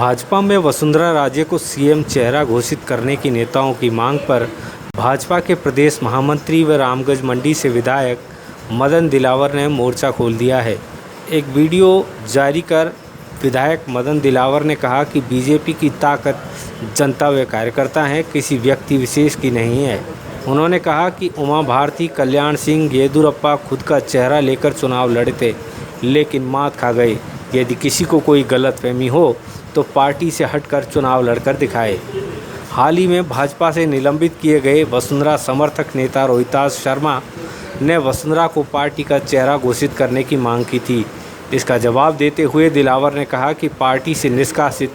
भाजपा में वसुंधरा राजे को सीएम चेहरा घोषित करने की नेताओं की मांग पर भाजपा के प्रदेश महामंत्री व रामगंज मंडी से विधायक मदन दिलावर ने मोर्चा खोल दिया है। एक वीडियो जारी कर विधायक मदन दिलावर ने कहा कि बीजेपी की ताकत जनता व कार्यकर्ता है, किसी व्यक्ति विशेष की नहीं है। उन्होंने कहा कि उमा भारती, कल्याण सिंह, येदियुरप्पा खुद का चेहरा लेकर चुनाव लड़े थे, लेकिन मात खा गए। यदि किसी को कोई गलतफहमी हो तो पार्टी से हटकर चुनाव लड़कर दिखाए। हाल ही में भाजपा से निलंबित किए गए वसुंधरा समर्थक नेता रोहिताश शर्मा ने वसुंधरा को पार्टी का चेहरा घोषित करने की मांग की थी। इसका जवाब देते हुए दिलावर ने कहा कि पार्टी से निष्कासित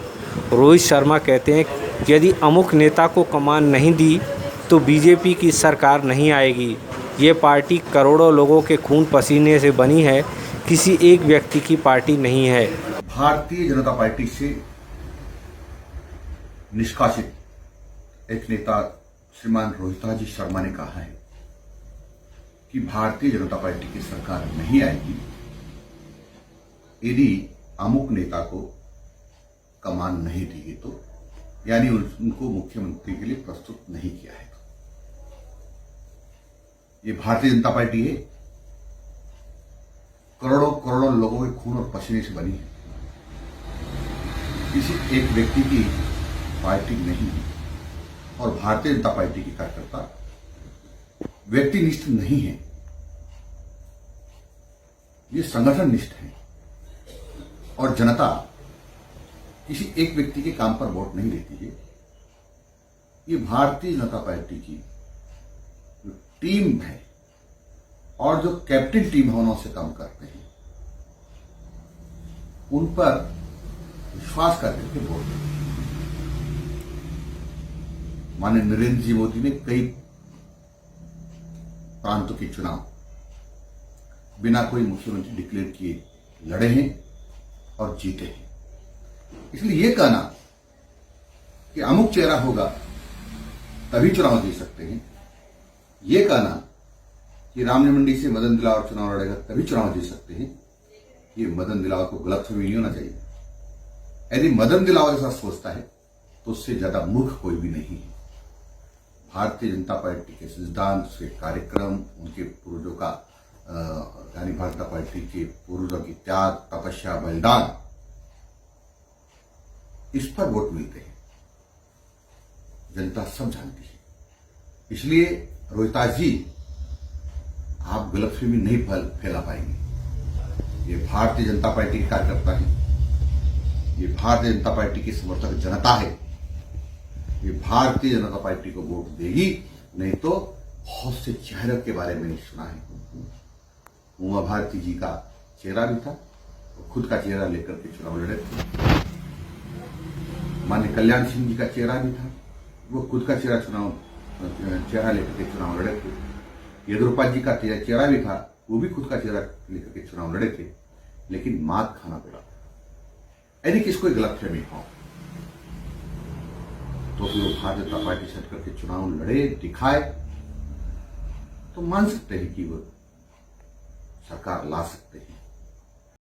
रोहित शर्मा कहते हैं, यदि अमुक नेता को कमान नहीं दी तो बीजेपी की सरकार नहीं आएगी। ये पार्टी करोड़ों लोगों के खून पसीने से बनी है, किसी एक व्यक्ति की पार्टी नहीं है। भारतीय जनता पार्टी से निष्कासित एक नेता श्रीमान रोहिताश जी शर्मा ने कहा है कि भारतीय जनता पार्टी की सरकार नहीं आएगी यदि अमुक नेता को कमान नहीं दी गई तो, यानी उनको मुख्यमंत्री के लिए प्रस्तुत नहीं किया है। ये भारतीय जनता पार्टी है, करोड़ों करोड़ों लोगों के खून और पसीने से बनी है, किसी एक व्यक्ति की पार्टी नहीं है। और भारतीय जनता पार्टी के कार्यकर्ता व्यक्तिनिष्ठ नहीं है, ये संगठन निष्ठ है। और जनता किसी एक व्यक्ति के काम पर वोट नहीं देती है। ये भारतीय जनता पार्टी की जो टीम है और जो कैप्टन टीम है उनसे काम करते हैं, उन पर विश्वास करके वोट देते हैं। माननीय नरेंद्र जी मोदी ने कई प्रांतों के चुनाव बिना कोई मुख्यमंत्री डिक्लेयर किए लड़े हैं और जीते हैं। इसलिए यह कहना कि अमुक चेहरा होगा तभी चुनाव जीत सकते हैं, यह कहना कि रामगंज मंडी से मदन दिलावर चुनाव लड़ेगा तभी चुनाव जीत सकते हैं, ये मदन दिलावर को गलतफहमी नहीं होना चाहिए। यदि मदन दिलावर ऐसा सोचता है तो उससे ज्यादा मूर्ख कोई भी नहीं है। भारतीय जनता पार्टी के सिद्धांत, उसके कार्यक्रम, उनके पूर्वजों का यानी भारतीय जनता पार्टी के पूर्वजों की त्याग, तपस्या, बलिदान, इस पर वोट मिलते हैं। जनता सब जानती है। इसलिए रोहिताश जी, आप गलतफहमी नहीं फैला पाएंगे। ये भारतीय जनता पार्टी के कार्यकर्ता है, ये भारतीय जनता पार्टी की समर्थक जनता है, ये भारतीय जनता पार्टी को वोट देगी। नहीं तो बहुत से चेहरों के बारे में सुना है। उमा भारती जी का चेहरा भी था, वो खुद का चेहरा लेकर के चुनाव लड़े थे। माननीय कल्याण सिंह जी का चेहरा भी था, वो खुद का चेहरा लेकर के चुनाव लड़े थे। येदियुरप्पा जी का चेहरा भी था, वो भी खुद का चेहरा लेकर के चुनाव लड़े थे, लेकिन मात खाना पड़ा। यदि किसी कोई गलतफहमी हो तो फिर वो भारतीय जनता पार्टी से करके चुनाव लड़े, दिखाए, तो मान सकते हैं कि वो सरकार ला सकते हैं।